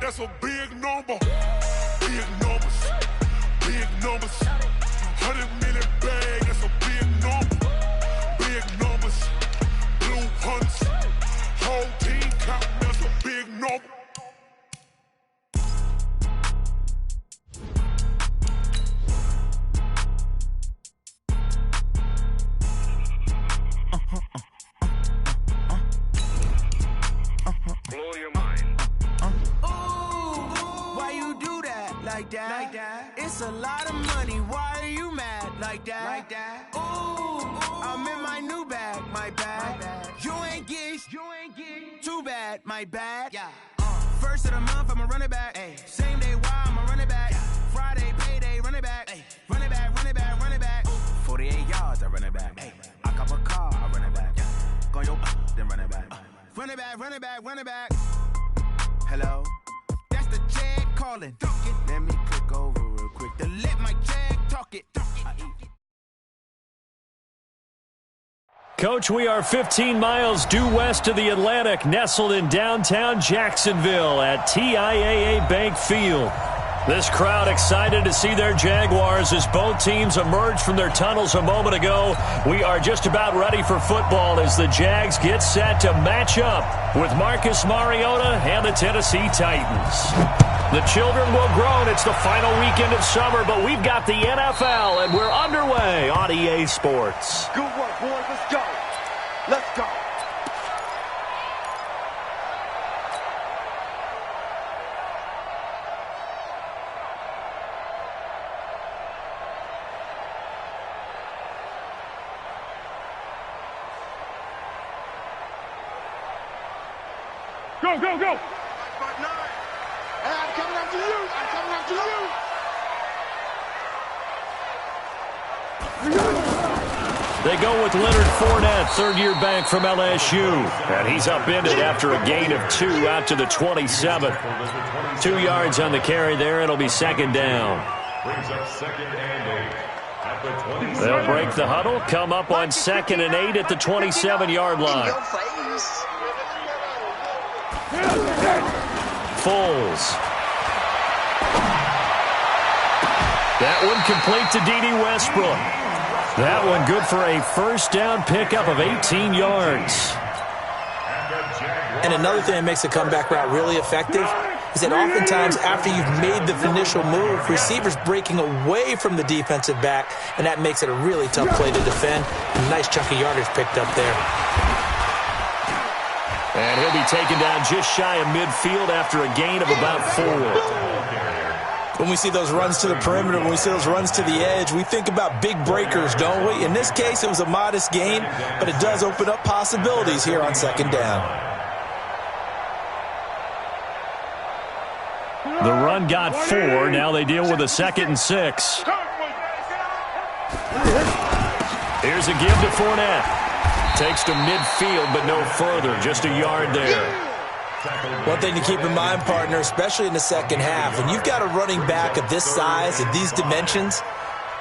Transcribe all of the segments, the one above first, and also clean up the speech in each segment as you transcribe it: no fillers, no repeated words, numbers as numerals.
that's a big number. Big numbers, big numbers. 100 million bag, that's a big number. Big numbers, blue hunts. Whole team count, that's a big number. Blow your mind. Why you do that like that? It's a lot of money. Why are you mad like that? Ooh, I'm in my new bag, my bad. You ain't get too bad, my bad. Yeah. First of the month, I'ma run it back. Ay. Same day, why I'ma run it back. Yeah. Friday, payday, run it back. Ay. Run it back, run it back, run it back. 48 yards, I run it back. Ay. I cop a car, I run it back. Yeah. Go your then run it back. Run it back, run it back, run it back. Hello? That's the Jag calling. Let me click over real quick to let my Jag talk it. Coach, we are 15 miles due west of the Atlantic, nestled in downtown Jacksonville at TIAA Bank Field. This crowd excited to see their Jaguars as both teams emerged from their tunnels a moment ago. We are just about ready for football as the Jags get set to match up with Marcus Mariota and the Tennessee Titans. The children will groan. It's the final weekend of summer, but we've got the NFL, and we're underway on EA Sports. Good work, boys. Let's go. Let's go. Go, go, go! And I'm coming after you. I'm coming after you. They go with Leonard Fournette, third-year back from LSU. And he's upended after a gain of 2 out to the 27. 2 yards on the carry there. It'll be second down. Brings up second and 8 at the 27. They'll break the huddle, come up on second and 8 at the 27-yard line. Foles. That one complete to D.D. Westbrook. That one good for a first down pickup of 18 yards. And another thing that makes a comeback route really effective is that oftentimes after you've made the initial move, receivers breaking away from the defensive back, and that makes it a really tough play to defend. A nice chunk of yardage picked up there. And he'll be taken down just shy of midfield after a gain of about 4. When we see those runs to the perimeter, when we see those runs to the edge, we think about big breakers, don't we? In this case, it was a modest gain, but it does open up possibilities here on second down. The run got 4. Now they deal with a 2nd and 6. Here's a give to Fournette. Takes to midfield, but no further. Just a yard there. One thing to keep in mind, partner, especially in the second half, when you've got a running back of this size and these dimensions,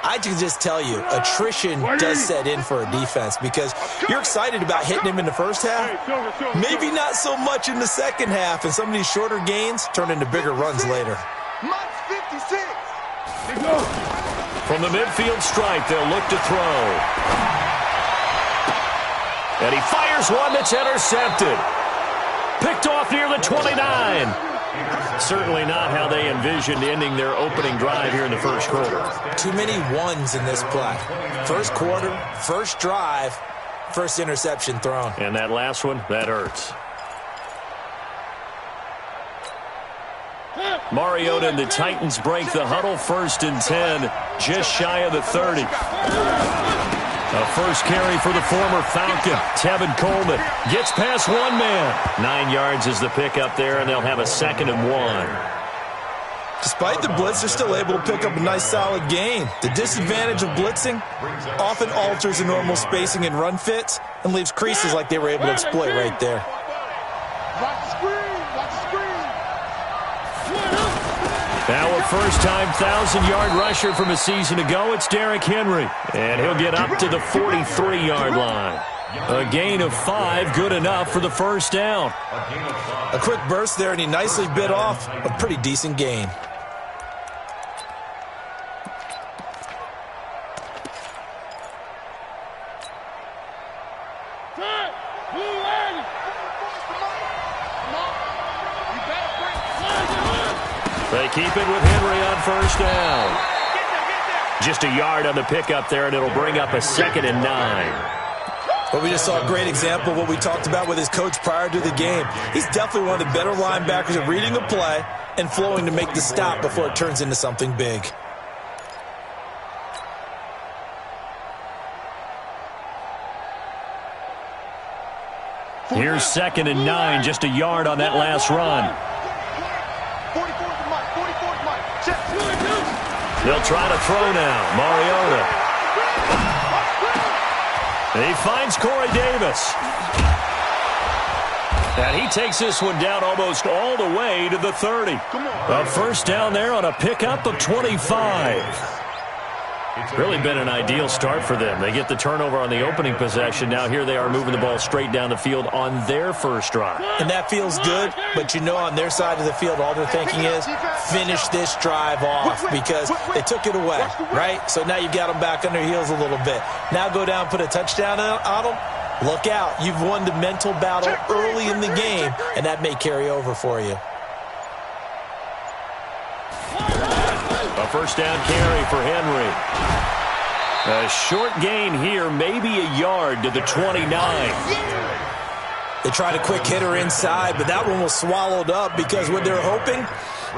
I can just tell you, attrition does set in for a defense because you're excited about hitting him in the first half. Maybe not so much in the second half, and some of these shorter gains turn into bigger runs later. From the midfield stripe, they'll look to throw. And he fires one that's intercepted. Picked off near the 29. Certainly not how they envisioned ending their opening drive here in the first quarter. Too many ones in this play. First quarter, first drive, first interception thrown. And that last one, that hurts. Mariota and the Titans break the huddle, 1st and 10, just shy of the 30. A first carry for the former Falcon, Tevin Coleman. Gets past one man. 9 yards is the pickup there, and they'll have a 2nd and 1. Despite the blitz, they're still able to pick up a nice solid gain. The disadvantage of blitzing often alters the normal spacing and run fits and leaves creases like they were able to exploit right there. Now a first-time 1,000-yard rusher from a season ago, it's Derrick Henry. And he'll get up to the 43-yard line. A gain of 5, good enough for the first down. A quick burst there, and he nicely bit off a pretty decent gain. They keep it with Henry on first down. Just a yard on the pickup there, and it'll bring up a 2nd and 9. But we just saw a great example of what we talked about with his coach prior to the game. He's definitely one of the better linebackers at reading a play and flowing to make the stop before it turns into something big. Here's 2nd and 9, just a yard on that last run. They'll try to throw now. Mariota. He finds Corey Davis. And he takes this one down almost all the way to the 30. A first down there on a pickup of 25. Really been an ideal start for them. They get the turnover on the opening possession. Now here they are moving the ball straight down the field on their first drive. And that feels good, but you know on their side of the field all they're thinking is finish this drive off because they took it away, right? So now you've got them back on their heels a little bit. Now go down, put a touchdown on them. Look out. You've won the mental battle early in the game, and that may carry over for you. A first down carry for Henry. A short gain here, maybe a yard to the 29. They tried a quick hitter inside, but that one was swallowed up because what they're hoping,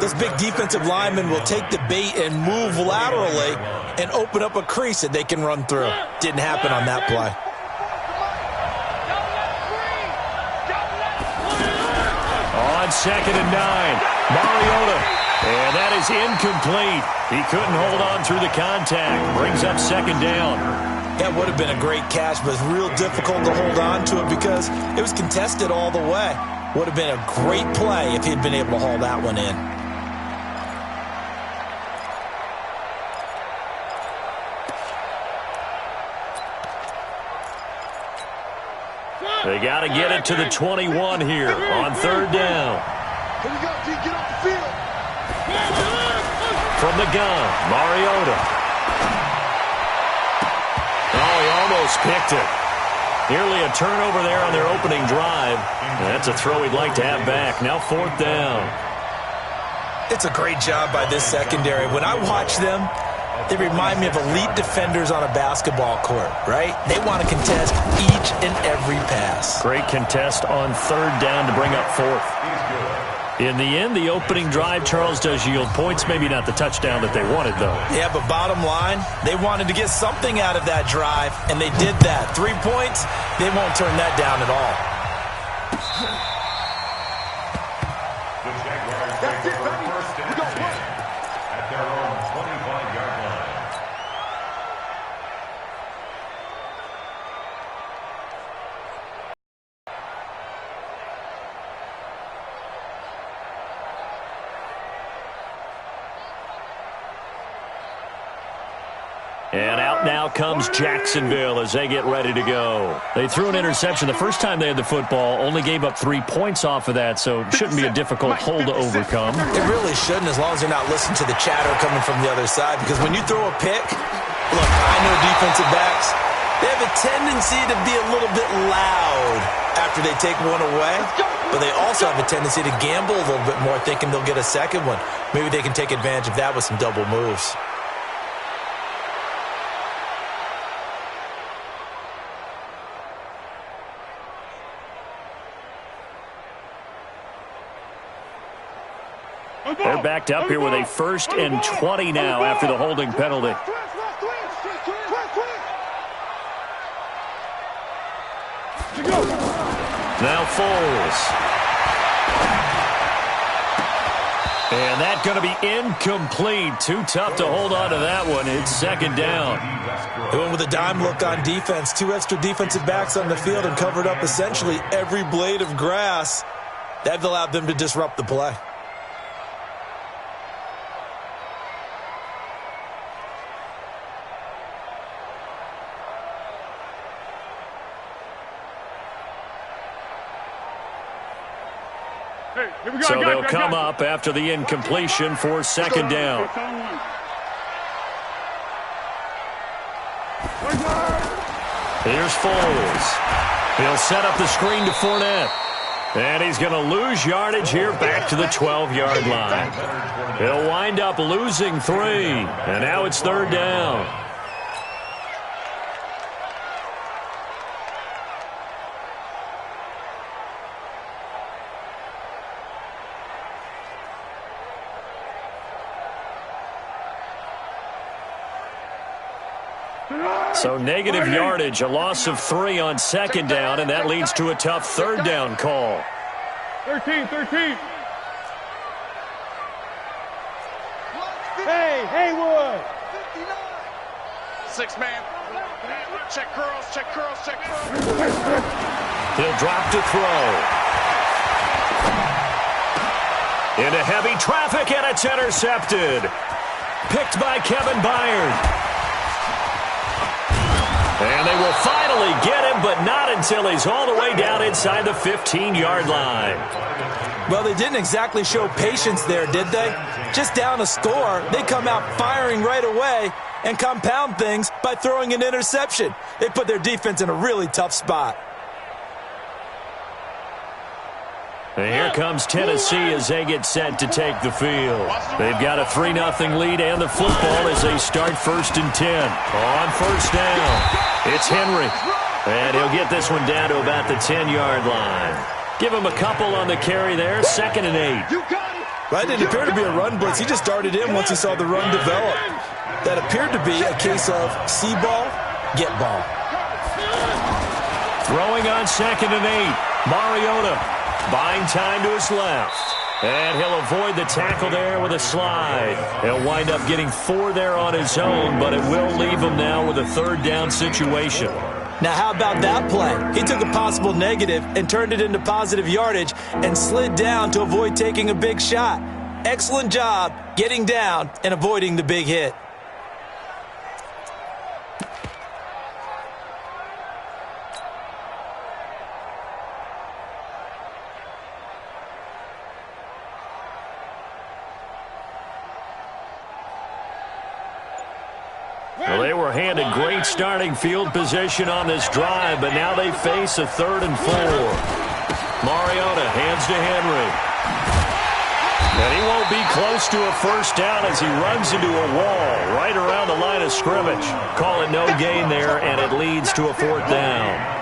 those big defensive linemen will take the bait and move laterally and open up a crease that they can run through. Didn't happen on that play. On 2nd and 9, Mariota. And that is incomplete. He couldn't hold on through the contact. Brings up 2nd down. That would have been a great catch, but it's real difficult to hold on to it because it was contested all the way. Would have been a great play if he'd been able to haul that one in. They got to get it to the 21 here on 3rd down. Here we go, G. Get off the field. From the gun, Mariota. Oh, he almost picked it. Nearly a turnover there on their opening drive. And that's a throw he'd like to have back. Now 4th down. It's a great job by this secondary. When I watch them, they remind me of elite defenders on a basketball court, right? They want to contest each and every pass. Great contest on 3rd down to bring up 4th. In the end, the opening drive, Charles, does yield points. Maybe not the touchdown that they wanted, though. Yeah, but bottom line, they wanted to get something out of that drive, and they did that. 3 points, they won't turn that down at all. That's it, baby. We go play. At their own 25-yard line. And out now comes Jacksonville as they get ready to go. They threw an interception the first time they had the football, only gave up 3 points off of that, so it shouldn't be a difficult hole to overcome. It really shouldn't, as long as you're not listening to the chatter coming from the other side, because when you throw a pick, look, I know defensive backs, they have a tendency to be a little bit loud after they take one away, but they also have a tendency to gamble a little bit more, thinking they'll get a second one. Maybe they can take advantage of that with some double moves. They're backed up here with a 1st and 20 now after the holding penalty. Now Foles. And that's going to be incomplete. Too tough to hold on to that one. It's 2nd down. They went with a dime look on defense. 2 extra defensive backs on the field and covered up essentially every blade of grass. That allowed them to disrupt the play. So they'll come up after the incompletion for second down. Here's Foles. He'll set up the screen to Fournette. And he's going to lose yardage here back to the 12-yard line. He'll wind up losing 3. And now it's third down. So negative yardage, a loss of 3 on second down, and that leads to a tough third down call. 13. Hey, Haywood. 6-man. Check curls. He'll drop to throw. Into heavy traffic, and it's intercepted. Picked by Kevin Byard. And they will finally get him, but not until he's all the way down inside the 15-yard line. Well, they didn't exactly show patience there, did they? Just down a score, they come out firing right away and compound things by throwing an interception. They put their defense in a really tough spot. And here comes Tennessee as they get set to take the field. They've got a 3-0 lead and the football as they start 1st and 10. On first down, it's Henry. And he'll get this one down to about the 10-yard line. Give him a couple on the carry there, 2nd and 8. Well, it didn't appear to be a run blitz. He just darted in once he saw the run develop. That appeared to be a case of see ball, get ball. Throwing on 2nd and 8, Mariota. Buying time to his left. And he'll avoid the tackle there with a slide. He'll wind up getting 4 there on his own, but it will leave him now with a third down situation. Now, how about that play? He took a possible negative and turned it into positive yardage and slid down to avoid taking a big shot. Excellent job getting down and avoiding the big hit. Well, they were handed great starting field position on this drive, but now they face a 3rd and 4. Mariota hands to Henry. And he won't be close to a first down as he runs into a wall right around the line of scrimmage. Call it no gain there, and it leads to a 4th down.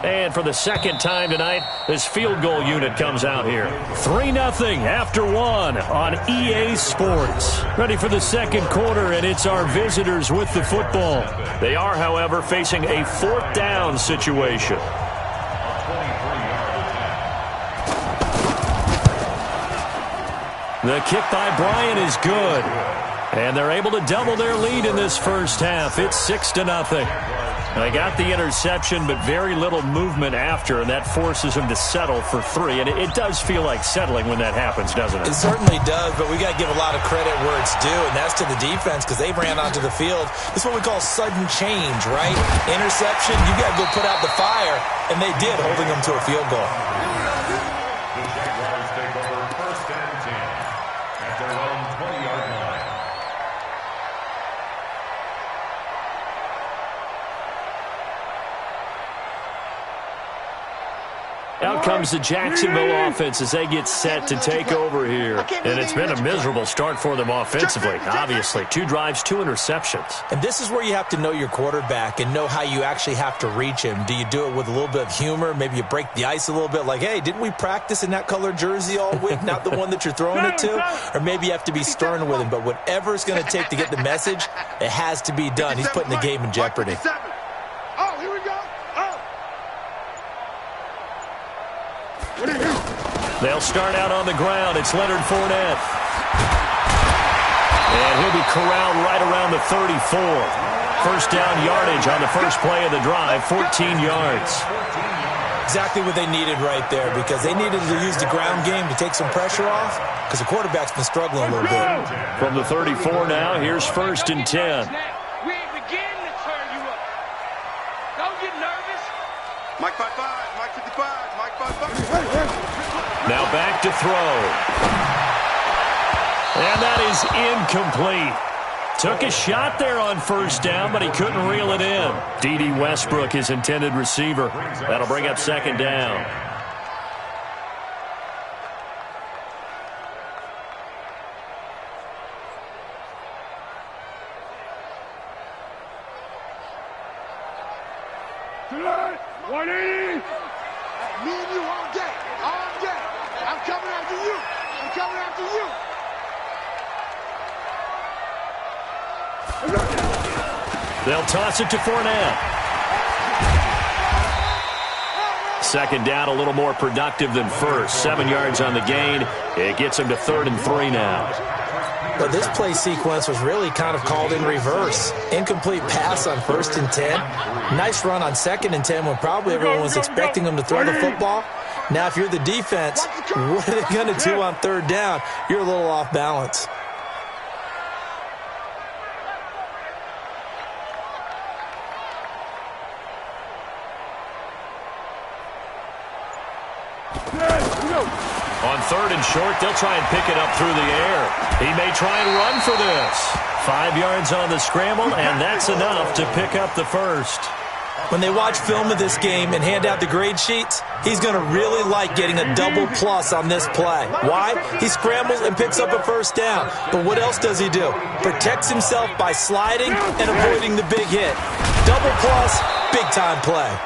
And for the second time tonight, this field goal unit comes out here. 3-0 after 1 on EA Sports. Ready for the second quarter, and it's our visitors with the football. They are, however, facing a 4th down situation. The kick by Bryant is good. And they're able to double their lead in this first half. It's 6-0. They got the interception, but very little movement after, and that forces him to settle for 3. And it does feel like settling when that happens, doesn't it? It certainly does, but we got to give a lot of credit where it's due, and that's to the defense because they ran onto the field. This is what we call sudden change, right? Interception, you got to go put out the fire, and they did, holding them to a field goal. The Jaguars take over 1st and 10 at their own 20-yard line. Out comes the Jacksonville offense as they get set to take over here. And it's been a miserable start for them offensively, obviously. 2 drives, 2 interceptions. And this is where you have to know your quarterback and know how you actually have to reach him. Do you do it with a little bit of humor? Maybe you break the ice a little bit like, hey, didn't we practice in that color jersey all week, not the one that you're throwing it to? Or maybe you have to be stern with him. But whatever it's going to take to get the message, it has to be done. He's putting the game in jeopardy. Oh, here we go. They'll start out on the ground. It's Leonard Fournette. And he'll be corralled right around the 34. First down yardage on the first play of the drive, 14 yards. Exactly what they needed right there because they needed to use the ground game to take some pressure off because the quarterback's been struggling a little bit. From the 34 now, here's 1st and 10. We ain't beginning to turn you up. Don't get nervous. Mike 55, Mike 55, Mike 55. Now back to throw. And that is incomplete. Took a shot there on first down, but he couldn't reel it in. D.D. Westbrook, his intended receiver. That'll bring up second down. Tonight, 180. Me and you all day. All day. I'm coming after you. I'm coming after you. They'll toss it to Fournette. Second down, a little more productive than first. 7 yards on the gain. It gets him to 3rd and 3 now. But this play sequence was really kind of called in reverse. Incomplete pass on 1st and 10. Nice run on 2nd and 10 when probably everyone was expecting him to throw the football. Now, if you're the defense, what are they going to do on 3rd down? You're a little off balance. On 3rd and short, they'll try and pick it up through the air. He may try and run for this. 5 yards on the scramble, and that's enough to pick up the first. When they watch film of this game and hand out the grade sheets, he's going to really like getting a double plus on this play. Why? He scrambles and picks up a first down. But what else does he do? Protects himself by sliding and avoiding the big hit. Double plus, big-time play.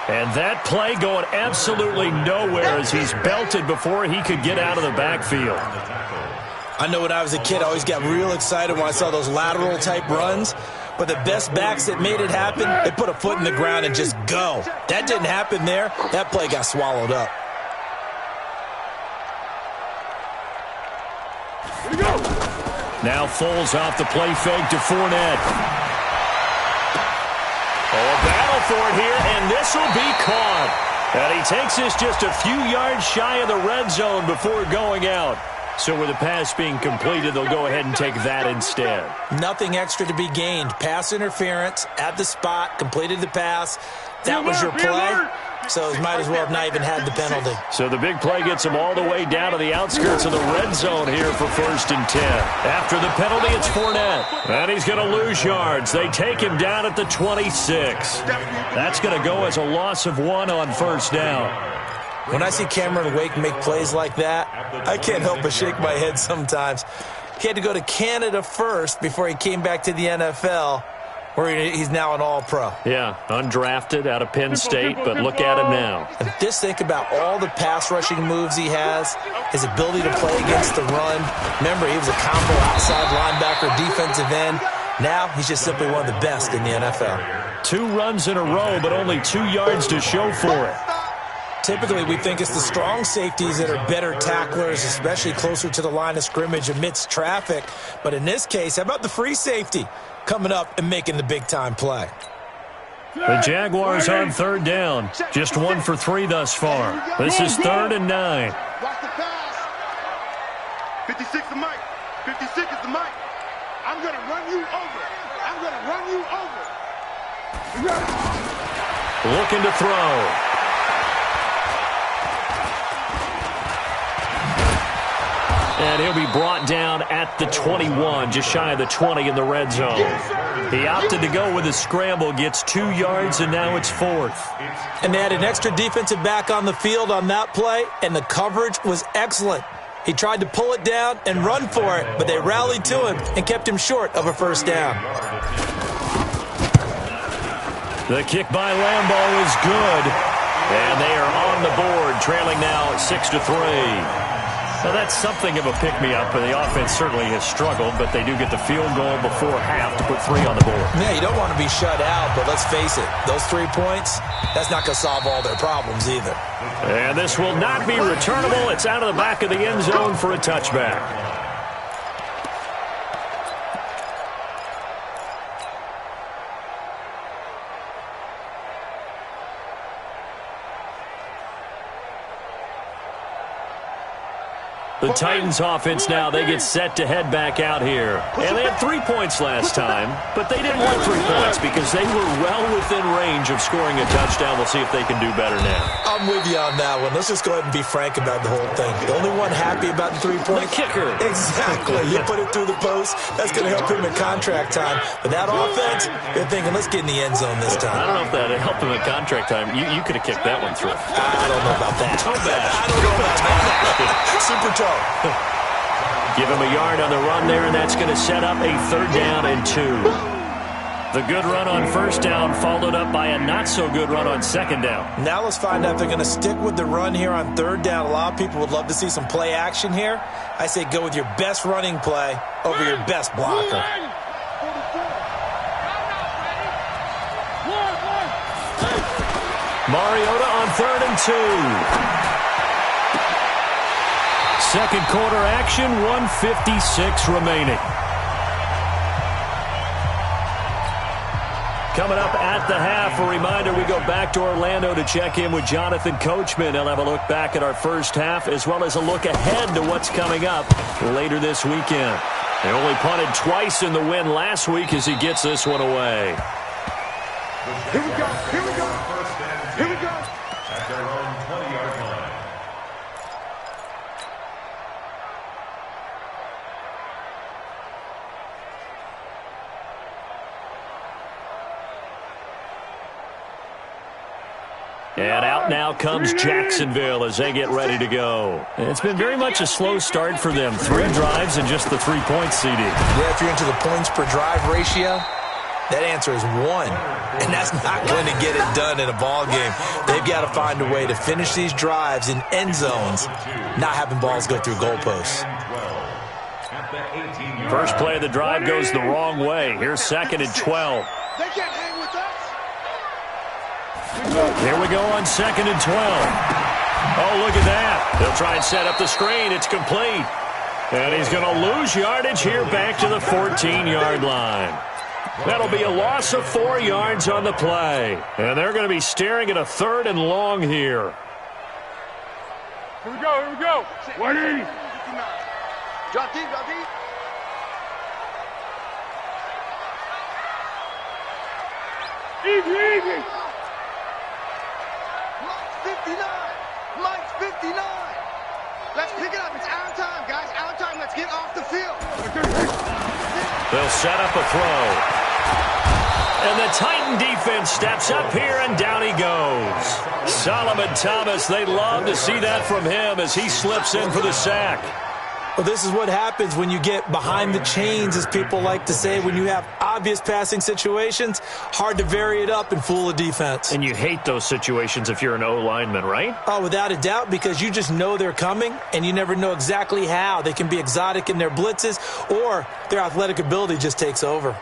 And that play going absolutely nowhere as he's belted before he could get out of the backfield. I know when I was a kid, I always got real excited when I saw those lateral-type runs. But the best backs that made it happen, they put a foot in the ground and just go. That didn't happen there. That play got swallowed up. Now Foles off the play fake to Fournette. Oh, a battle for it here, and this will be caught. And he takes this just a few yards shy of the red zone before going out. So with the pass being completed, they'll go ahead and take that instead. Nothing extra to be gained. Pass interference at the spot, completed the pass. That was your play, so he might as well have not even had the penalty. So the big play gets him all the way down to the outskirts of the red zone here for 1st and 10. After the penalty, it's Fournette. And he's going to lose yards. They take him down at the 26. That's going to go as a loss of 1 on 1st down. When I see Cameron Wake make plays like that, I can't help but shake my head sometimes. He had to go to Canada first before he came back to the NFL, where he's now an All-Pro. Yeah, undrafted out of Penn State, but look at him now. And just think about all the pass-rushing moves he has, his ability to play against the run. Remember, he was a combo outside linebacker, defensive end. Now he's just simply one of the best in the NFL. 2 runs in a row, but only 2 yards to show for it. Typically, we think it's the strong safeties that are better tacklers, especially closer to the line of scrimmage amidst traffic. But in this case, how about the free safety coming up and making the big-time play? The Jaguars on 3rd down. Just 1 for 3 thus far. This is 3rd and 9. Watch the pass. 56 the mic. 56 is the mic. I'm going to run you over. I'm going to run you over. Looking to throw. And he'll be brought down at the 21, just shy of the 20 in the red zone. He opted to go with a scramble, gets 2 yards, and now it's 4th. And they had an extra defensive back on the field on that play, and the coverage was excellent. He tried to pull it down and run for it, but they rallied to him and kept him short of a first down. The kick by Lambeau is good, and they are on the board, trailing now 6-3. Now, that's something of a pick-me-up, but the offense certainly has struggled, but they do get the field goal before half to put 3 on the board. Yeah, you don't want to be shut out, but let's face it, those 3 points, that's not going to solve all their problems either. And this will not be returnable. It's out of the back of the end zone for a touchback. The Titans offense now, they get set to head back out here. And they had 3 points last time, but they didn't want 3 points because they were well within range of scoring a touchdown. We'll see if they can do better now. I'm with you on that one. Let's just go ahead and be frank about the whole thing. The only one happy about the 3-point? The kicker. Exactly. You put it through the post. That's going to help him in contract time. But that offense, they're thinking, let's get in the end zone this time. I don't know if that helped him in contract time. You could have kicked that one through. I don't know about that. Toe bash. I don't know about that. Super toe. Give him a yard on the run there, and that's going to set up a 3rd down and 2. The good run on 1st down followed up by a not-so-good run on 2nd down. Now let's find out if they're going to stick with the run here on 3rd down. A lot of people would love to see some play action here. I say go with your best running play over your best blocker. Mariota on 3rd and 2. Second quarter action, 1:56 remaining. Coming up at the half, a reminder, we go back to Orlando to check in with Jonathan Coachman. He'll have a look back at our first half as well as a look ahead to what's coming up later this weekend. They only punted twice in the win last week as he gets this one away. Here we go. Here we go. Here we go. At their own 20-yard line. And out now comes Jacksonville as they get ready to go. It's been very much a slow start for them. 3 drives and just the 3 points, CD. Yeah, if you're into the points per drive ratio, that answer is 1. And that's not going to get it done in a ball game. They've got to find a way to finish these drives in end zones, not having balls go through goalposts. First play of the drive goes the wrong way. Here's 2nd and 12. They can't hang with us. Here we go on 2nd and 12. Oh, look at that. They'll try and set up the screen. It's complete. And he's going to lose yardage here back to the 14-yard line. That'll be a loss of 4 yards on the play. And they're going to be staring at a 3rd and long here. Here we go, here we go. 180. Drop deep, drop deep. Easy, easy. Mike's 59. Mike's 59. Let's pick it up. It's our time, guys. Our time. Let's get off the field. They'll set up a throw. And the Titan defense steps up here, and down he goes. Solomon Thomas, they love to see that from him as he slips in for the sack. Well, this is what happens when you get behind the chains, as people like to say. When you have obvious passing situations, hard to vary it up and fool a defense. And you hate those situations if you're an O-lineman, right? Oh, without a doubt, because you just know they're coming, and you never know exactly how. They can be exotic in their blitzes, or their athletic ability just takes over.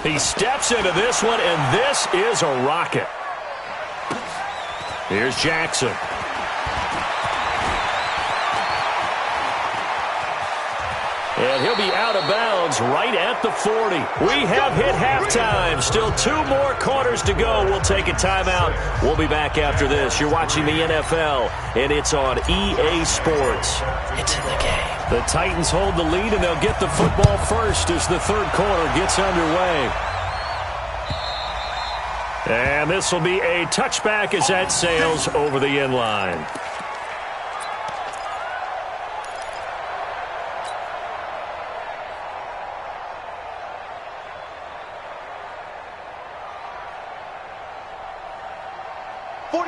He steps into this one, and this is a rocket. Here's Jackson. And he'll be out of bounds right at the 40. We have hit halftime. Still 2 more quarters to go. We'll take a timeout. We'll be back after this. You're watching the NFL, and it's on EA Sports. It's in the game. The Titans hold the lead, and they'll get the football first as the 3rd quarter gets underway. And this will be a touchback as that sails over the end line.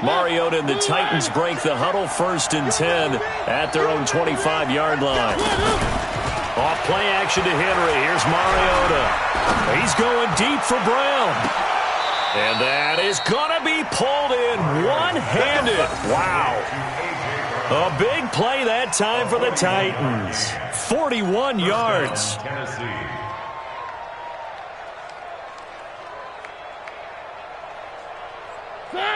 Mariota and the Titans break the huddle, 1st and 10 at their own 25-yard line. Off play action to Henry. Here's Mariota. He's going deep for Brown. And that is going to be pulled in one-handed. Wow. A big play that time for the Titans. 41 yards.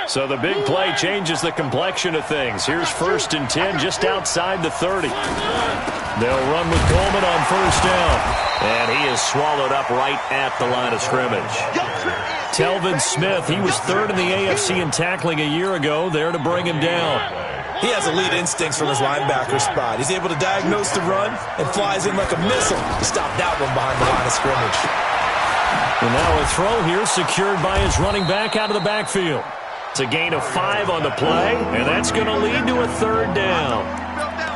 So the big play changes the complexion of things. Here's 1st and 10 just outside the 30. They'll run with Coleman on 1st down. And he is swallowed up right at the line of scrimmage. Telvin Smith. He was third in the AFC in tackling a year ago, there to bring him down. He has elite instincts from his linebacker spot. He's able to diagnose the run and flies in like a missile to stop that one behind the line of scrimmage. And now a throw here secured by his running back out of the backfield. It's a gain of 5 on the play, and that's going to lead to a third down.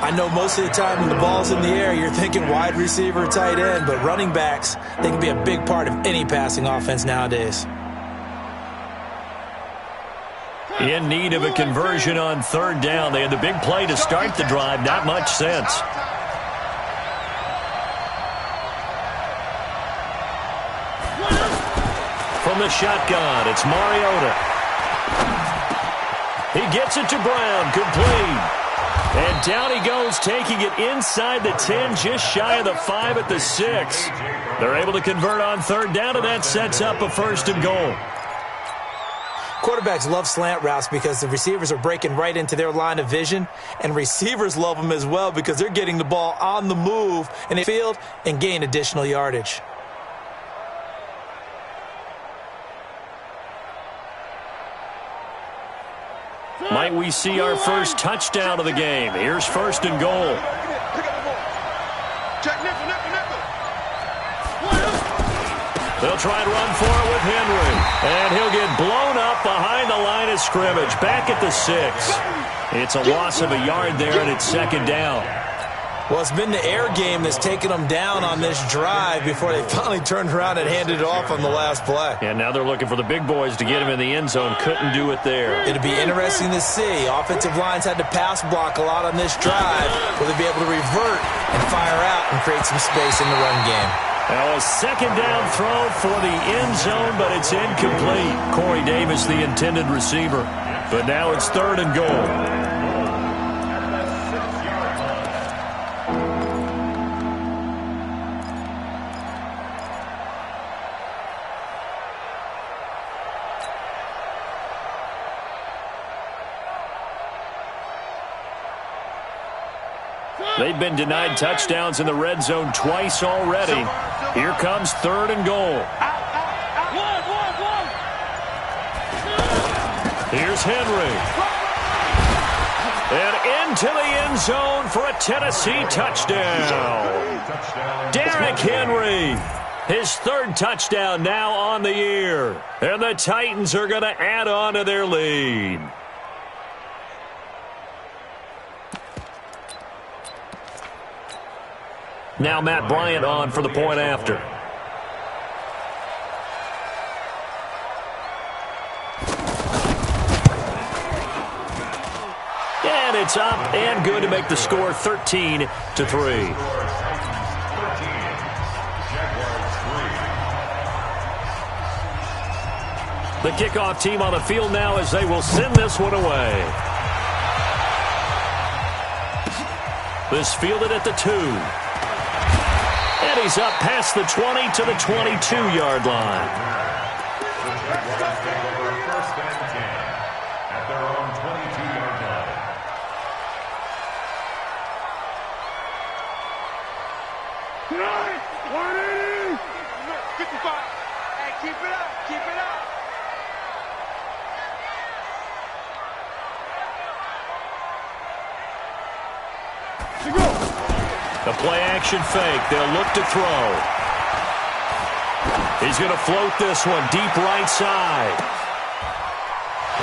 I know most of the time when the ball's in the air, you're thinking wide receiver, tight end, but running backs, they can be a big part of any passing offense nowadays. In need of a conversion on third down. They had the big play to start the drive. Not much sense. From the shotgun, it's Mariota. He gets it to Brown, complete. And down he goes, taking it inside the 10, just shy of the 5 at the 6. They're able to convert on third down, and that sets up a first and goal. Quarterbacks love slant routes because the receivers are breaking right into their line of vision, and receivers love them as well because they're getting the ball on the move in the field and gain additional yardage. Might we see our first touchdown of the game? Here's first and goal. They'll try and run for it with Henry. And he'll get blown up behind the line of scrimmage. Back at the 6. It's a loss of a yard there, and it's second down. Well, it's been the air game that's taken them down on this drive before they finally turned around and handed it off on the last play. And now they're looking for the big boys to get him in the end zone. Couldn't do it there. It'll be interesting to see. Offensive lines had to pass block a lot on this drive. Will they be able to revert and fire out and create some space in the run game? Now a second down throw for the end zone, but it's incomplete. Corey Davis, the intended receiver. But now it's third and goal. They've been denied touchdowns in the red zone twice already. Here comes third and goal. Here's Henry. And into the end zone for a Tennessee touchdown. Derrick Henry. His third touchdown now on the year. And the Titans are going to add on to their lead. Now Matt Bryant on for the point after. And it's up and good to make the score 13-3. The kickoff team on the field now as they will send this one away. This fielded at the 2. And he's up past the 20 to the 22-yard line. The Jaguars take over first and 10 at their own 22-yard line. Tonight, 180! 55. Hey, keep it up. Keep it up. To go! The play-action fake. They'll look to throw. He's going to float this one deep right side.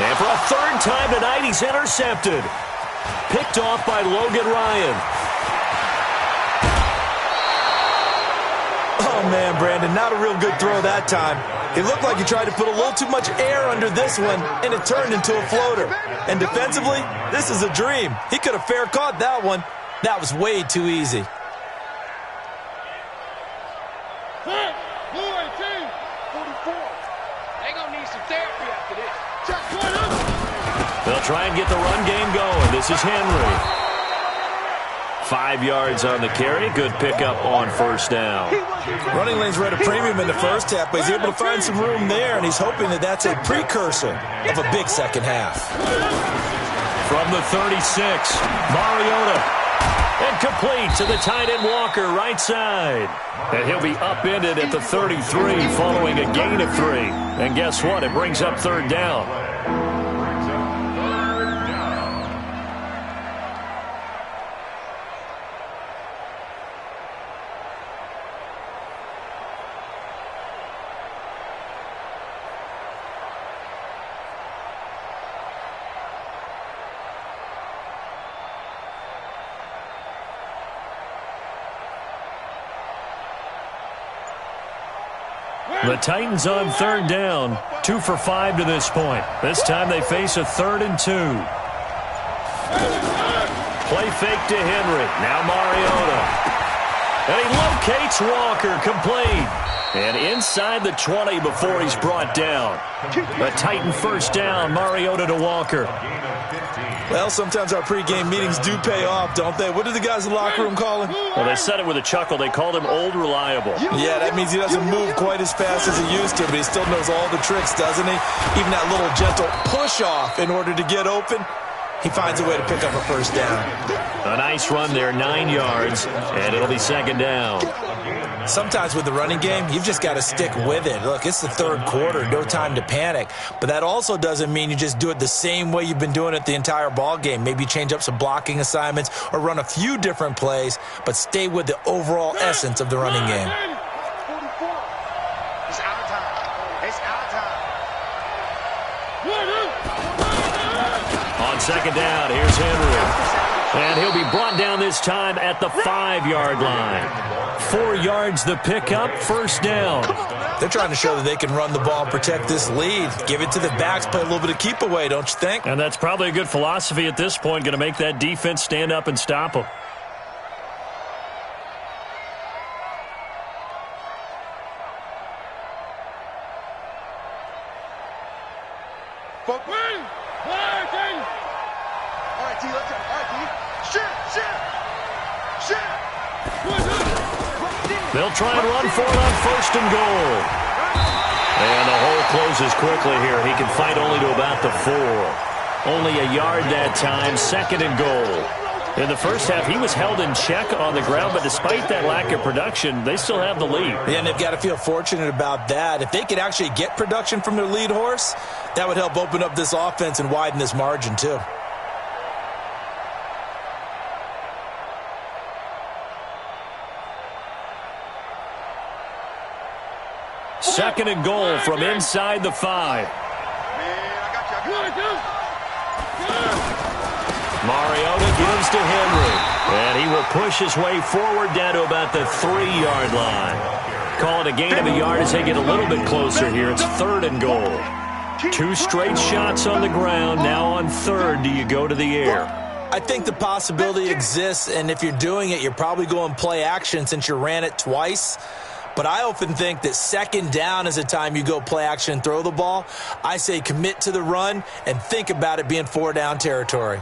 And for a third time tonight, he's intercepted. Picked off by Logan Ryan. Oh, man, Brandon, not a real good throw that time. It looked like he tried to put a little too much air under this one, and it turned into a floater. And defensively, this is a dream. He could have fair caught that one. That was way too easy. Blue 18, 44. They gonna need some therapy after this. check point up. They'll try and get the run game going. This is Henry. 5 yards on the carry. Good pickup on first down. Running lanes were at a premium in the first half, but he's able to find some room there, and he's hoping that that's a precursor of a big second half. From the 36, Mariota. And complete to the tight end Walker, right side. And he'll be upended at the 33 following a gain of 3. And guess what? It brings up third down. The Titans on third down, 2 for 5 to this point. This time they face a 3rd and 2. Play fake to Henry. Now Mariota. And he locates Walker, complete. And inside the 20 before he's brought down. A Titan first down, Mariota to Walker. Well, sometimes our pregame meetings do pay off, don't they? What do the guys in the locker room call him? Well, they said it with a chuckle. They called him Old Reliable. Yeah, that means he doesn't move quite as fast as he used to, but he still knows all the tricks, doesn't he? Even that little gentle push-off in order to get open, he finds a way to pick up a first down. A nice run there, 9 yards, and it'll be second down. Sometimes with the running game, you've just got to stick with it. Look, it's the third quarter, no time to panic. But that also doesn't mean you just do it the same way you've been doing it the entire ball game. Maybe change up some blocking assignments or run a few different plays, but stay with the overall essence of the running game. It's out of time. It's out of time. On second down, here's Henry. And he'll be brought down this time at the 5-yard line. 4 yards the pickup, first down. They're trying to show that they can run the ball and protect this lead. Give it to the backs, play a little bit of keep away, don't you think? And that's probably a good philosophy at this point, going to make that defense stand up and stop them. They'll try and run for it on first and goal. And the hole closes quickly here. He can fight only to about the 4. Only a yard that time, second and goal. In the first half, he was held in check on the ground, but despite that lack of production, they still have the lead. Yeah, and they've got to feel fortunate about that. If they could actually get production from their lead horse, that would help open up this offense and widen this margin too. Second and goal from inside the 5. Mariota gives to Henry. And he will push his way forward down to about the 3-yard line. Call it a gain of a yard as they get a little bit closer here. It's third and goal. 2 straight shots on the ground. Now on third, do you go to the air? I think the possibility exists, and if you're doing it, you're probably going play action since you ran it twice. But I often think that second down is the time you go play action and throw the ball. I say commit to the run and think about it being 4-down territory.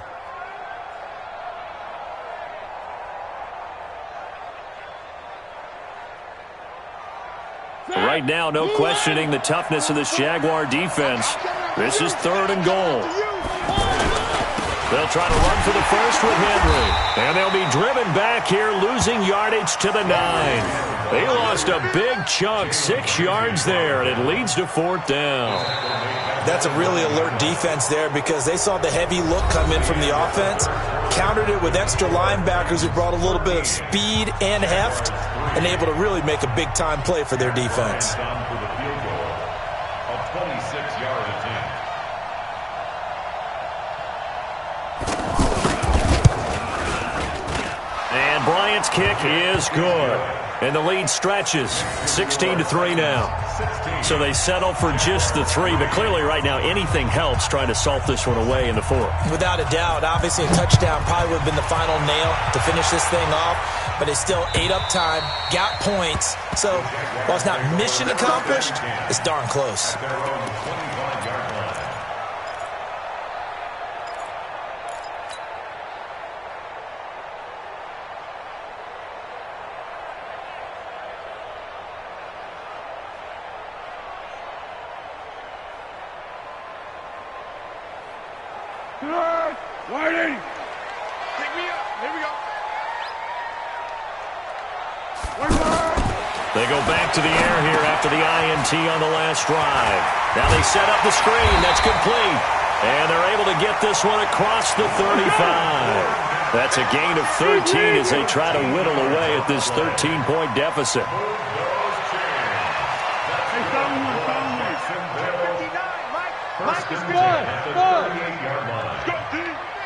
Right now, no questioning the toughness of this Jaguar defense. This is third and goal. They'll try to run for the first with Henry. And they'll be driven back here, losing yardage to the 9. They lost a big chunk, 6 yards there, and it leads to 4th down. That's a really alert defense there because they saw the heavy look come in from the offense, countered it with extra linebackers who brought a little bit of speed and heft, and able to really make a big-time play for their defense. And Bryant's kick is good. And the lead stretches, 16-3 now. So they settle for just the 3, but clearly right now anything helps trying to salt this one away in the 4. Without a doubt, obviously a touchdown probably would have been the final nail to finish this thing off, but it's still ate up time, got points. So while it's not mission accomplished, it's darn close. Waiting. Pick me up. Here we go. They go back to the air here after the INT on the last drive. Now they set up the screen. That's complete. And they're able to get this one across the 35. That's a gain of 13 as they try to whittle away at this 13-point deficit.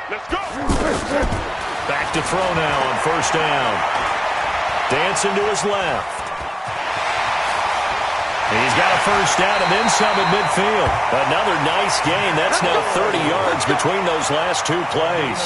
Let's go. Back to throw now on first down. Dancing to his left. He's got a first down and then some at midfield. Another nice gain. That's now 30 yards between those last two plays.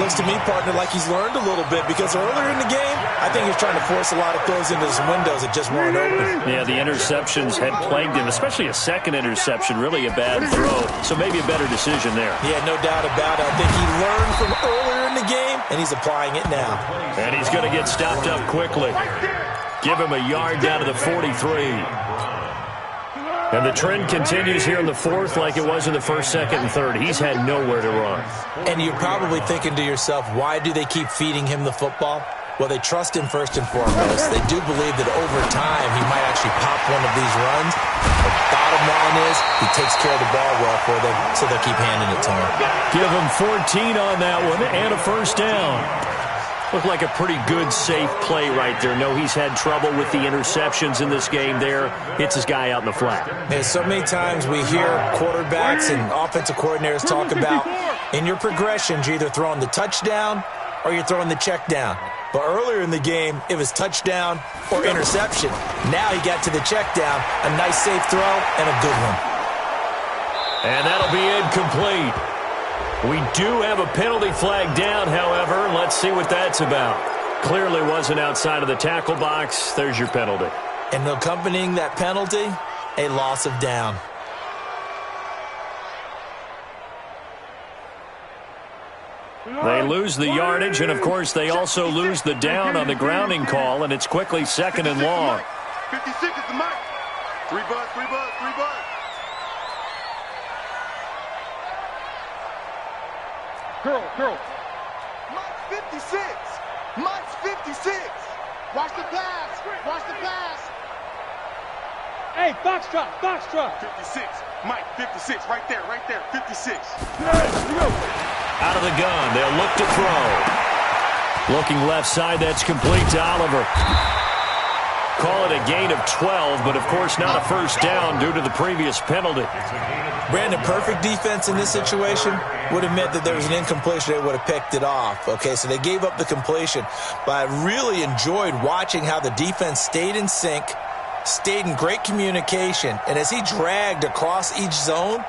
Looks to me, partner, like he's learned a little bit because earlier in the game, I think he's trying to force a lot of throws into some windows that just weren't open. Yeah, the interceptions had plagued him, especially a second interception, really a bad throw. So maybe a better decision there. Yeah, no doubt about it. I think he learned from earlier in the game, and he's applying it now. And he's going to get stopped up quickly. Give him a yard down to the 43. And the trend continues here in the fourth like it was in the first, second, and third. He's had nowhere to run. And you're probably thinking to yourself, why do they keep feeding him the football? Well, they trust him first and foremost. They do believe that over time he might actually pop one of these runs. The bottom line is he takes care of the ball well for them, so they'll keep handing it to him. Give him 14 on that one and a first down. Looked like a pretty good, safe play right there. No, he's had trouble with the interceptions in this game there. Hits his guy out in the flat. And so many times we hear quarterbacks and offensive coordinators talk about in your progressions, you're either throwing the touchdown or you're throwing the check down. But earlier in the game, it was touchdown or interception. Now he got to the check down, a nice safe throw, and a good one. And that'll be incomplete. We do have a penalty flag down, however. Let's see what that's about. Clearly wasn't outside of the tackle box. There's your penalty. And accompanying that penalty, a loss of down. They lose the yardage, and, of course, they also lose the down on the grounding call, and it's quickly second and long. 56 is the mic. 3 buzz, 3 buzz, 3 buzz. Curl. Mike's 56. Mike's 56. Watch the pass. Watch the pass. Hey, foxtrot. 56. Mike, 56. Right there. 56. Out of the gun. They'll look to throw. Looking left side. That's complete to Oliver. Call it a gain of 12, but, of course, not a first down due to the previous penalty. Brandon, perfect defense in this situation would have meant that there was an incompletion. They would have picked it off. Okay, so they gave up the completion. But I really enjoyed watching how the defense stayed in sync, stayed in great communication. And as he dragged across each zone,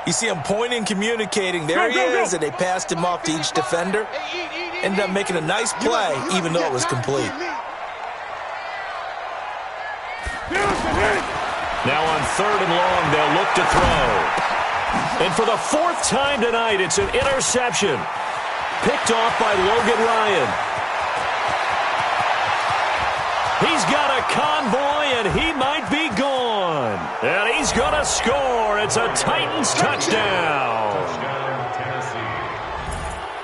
you see him pointing, communicating. There he is, and they passed him off to each defender. Ended up making a nice play, even though it was complete. Now on third and long, they'll look to throw. And for the fourth time tonight, it's an interception. Picked off by Logan Ryan. He's got a convoy, and he might be gone. And he's going to score. It's a Titans touchdown.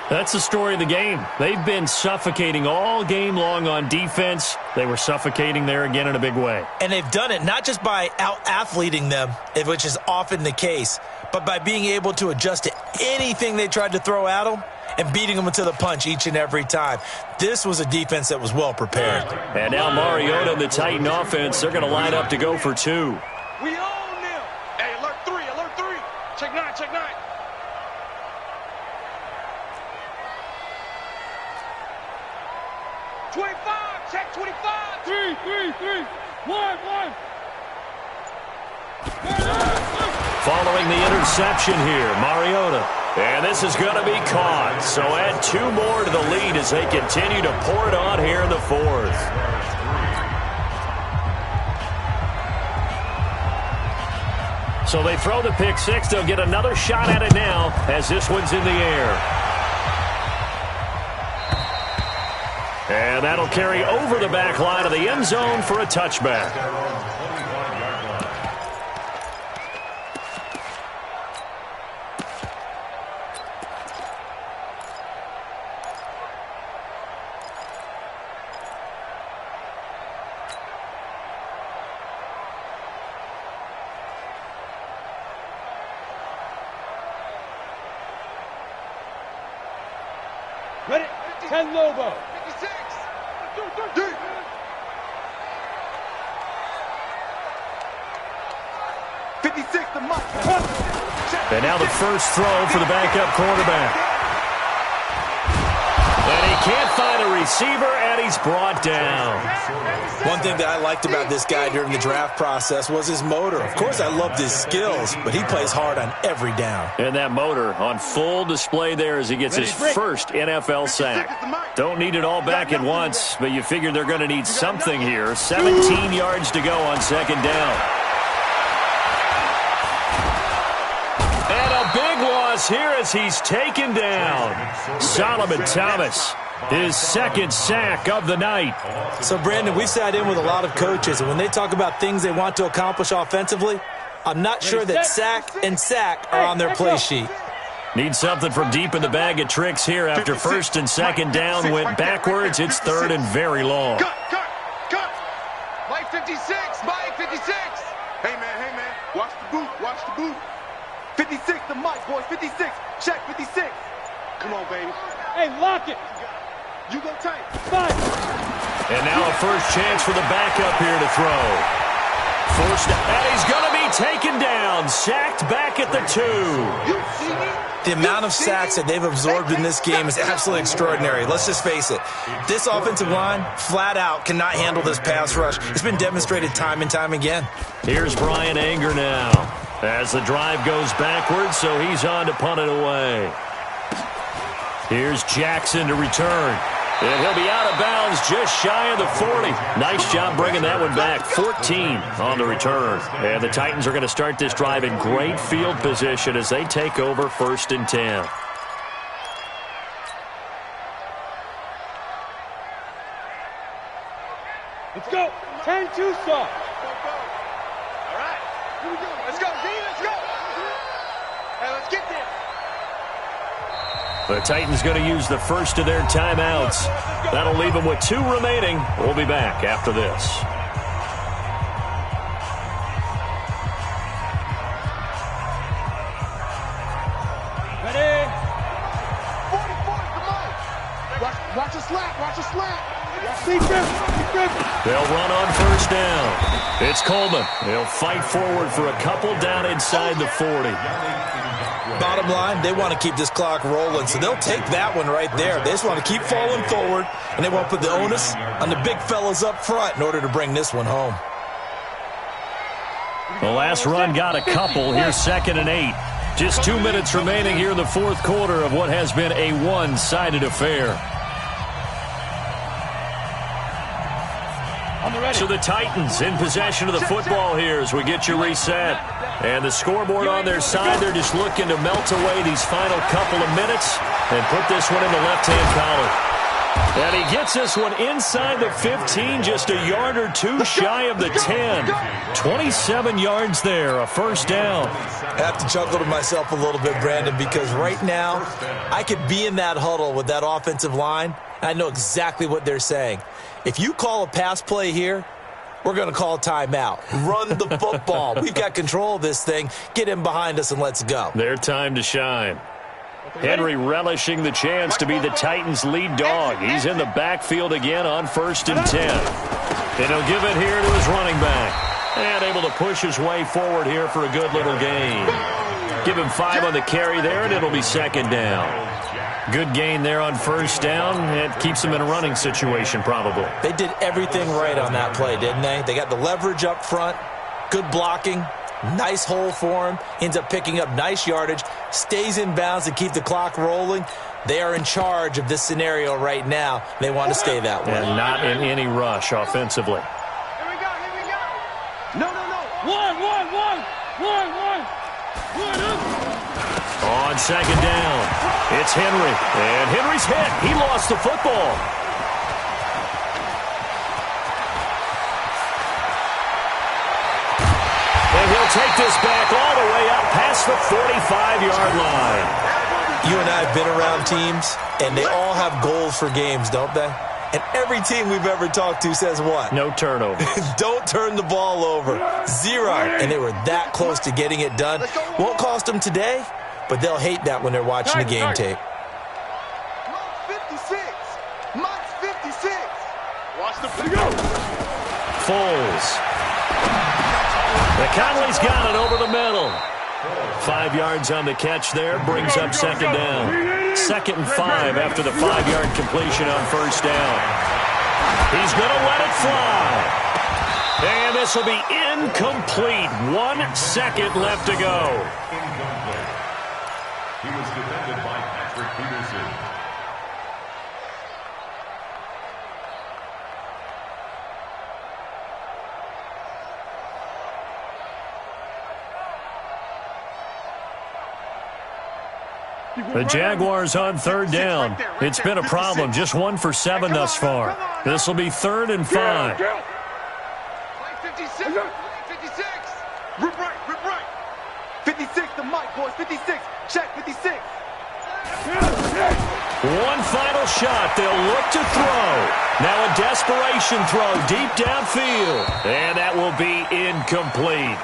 That's the story of the game. They've been suffocating all game long on defense. They were suffocating there again in a big way. And they've done it not just by out-athleting them, which is often the case, but by being able to adjust to anything they tried to throw at them and beating them to the punch each and every time. This was a defense that was well prepared. And now Mariota and the Titan offense, they're going to line up to go for two. We own them. Hey, alert 3. Check 9. 25, check 25. 3. 1. Following the interception here, Mariota. And this is going to be caught. So add 2 more to the lead as they continue to pour it on here in the fourth. So they throw the pick six. They'll get another shot at it now as this one's in the air. And that'll carry over the back line of the end zone for a touchback. Ready? 10 Lobo. 56. The Mike. And now the first throw for the backup quarterback. And he can't find a receiver, and he's brought down. One thing that I liked about this guy during the draft process was his motor. Of course, I loved his skills, but he plays hard on every down. And that motor on full display there as he gets his first NFL sack. Don't need it all back at once, but you figure they're going to need something here. 17 yards to go on second down. Big loss here as he's taken down. Solomon Thomas, his second sack of the night. So, Brandon, we've sat in with a lot of coaches, and when they talk about things they want to accomplish offensively, I'm not sure that sack and sack are on their play sheet. Need something from deep in the bag of tricks here after first and second down went backwards. It's third and very long. Cut. Mike 56. Mike 56. Hey, man. Watch the boot. 56 the Mike, boys. 56. Check 56. Come on, baby. Hey, lock it. You go tight. 5. And now a first chance for the backup here to throw. Forced, and he's going to be taken down. Sacked back at the 2. You see me? The amount of sacks that they've absorbed in this game is absolutely extraordinary. Let's just face it. This offensive line, flat out, cannot handle this pass rush. It's been demonstrated time and time again. Here's Brian Anger now as the drive goes backwards, so he's on to punt it away. Here's Jackson to return. And he'll be out of bounds just shy of the 40. Nice job bringing that one back. 14 on the return. And the Titans are going to start this drive in great field position as they take over first and 10. Let's go. 10-2 soft. All right. Here we go. Let's go, D. Let's go. Hey, let's get there. The Titans going to use the first of their timeouts. That'll leave them with 2 remaining. We'll be back after this. Ready? 44 the Mike. Watch a slant. Watch a slant. They'll run on first down. It's Coleman. They'll fight forward for a couple down inside the 40. Bottom line, they want to keep this clock rolling, so they'll take that one right there. They just want to keep falling forward, and they won't put the onus on the big fellas up front in order to bring this one home. The last run got a couple. Here's second and 8. Just 2 minutes remaining here in the fourth quarter of what has been a one-sided affair. So the Titans in possession of the football here as we get you reset. And the scoreboard on their side, they're just looking to melt away these final couple of minutes and put this one in the left-hand column. And he gets this one inside the 15, just a yard or 2 shy of the 10. 27 yards there, a first down. I have to chuckle to myself a little bit, Brandon, because right now I could be in that huddle with that offensive line. I know exactly what they're saying. If you call a pass play here, we're going to call a timeout. Run the football. We've got control of this thing. Get him behind us and let's go. Their time to shine. Henry relishing the chance to be the Titans' lead dog. He's in the backfield again on first and 10. And he'll give it here to his running back. And able to push his way forward here for a good little gain. Give him 5 on the carry there, and it'll be second down. Good gain there on first down. It keeps them in a running situation probably. They did everything right on that play, didn't they? They got the leverage up front, good blocking, nice hole for him, ends up picking up nice yardage, stays in bounds to keep the clock rolling. They are in charge of this scenario right now. They want to stay that way. And not in any rush offensively. Here we go. No. One. On second down, it's Henry. And Henry's hit. He lost the football. And he'll take this back all the way up past the 45-yard line. You and I have been around teams, and they all have goals for games, don't they? And every team we've ever talked to says what? No turnovers. Don't turn the ball over. 0. And they were that close to getting it done. Won't cost them today, but they'll hate that when they're watching the game tape. Foles. McConnelly's got it over the middle. 5 yards on the catch there, brings up second down. 2nd and 5 after the 5-yard completion on first down. He's going to let it fly. And this will be incomplete. 1 second left to go. Incomplete. He was defended by Patrick Peterson. The Jaguars on 3rd down. It's been a problem. Just 1 for 7 thus far. This will be 3rd and 5. 56. Rip right. 56 to Mike, boys. 56. Check 56. One final shot. They'll look to throw. Now a desperation throw deep downfield. And that will be incomplete,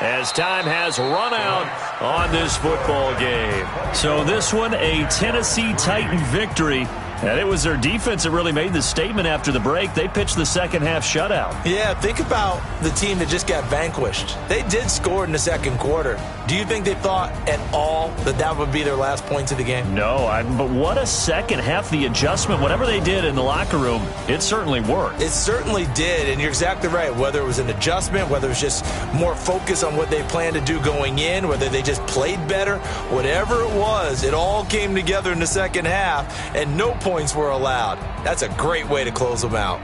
as time has run out on this football game. So this one, a Tennessee Titan victory. And it was their defense that really made the statement after the break. They pitched the second half shutout. Yeah, think about the team that just got vanquished. They did score in the second quarter. Do you think they thought at all that that would be their last points of the game? No, but what a second half. The adjustment, whatever they did in the locker room, it certainly worked. It certainly did, and you're exactly right. Whether it was an adjustment, whether it was just more focus on what they planned to do going in, whether they just played better, whatever it was, it all came together in the second half, and no points were allowed. That's a great way to close them out.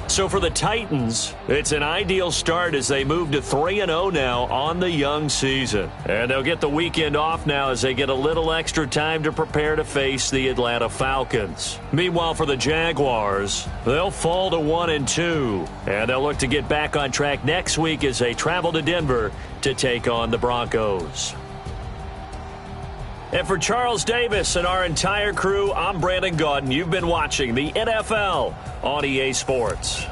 So for the Titans, it's an ideal start as they move to 3-0 now on the young season. And they'll get the weekend off now as they get a little extra time to prepare to face the Atlanta Falcons. Meanwhile, for the Jaguars, they'll fall to 1-2. And they'll look to get back on track next week as they travel to Denver to take on the Broncos. And for Charles Davis and our entire crew, I'm Brandon Gaudin. You've been watching the NFL on EA Sports.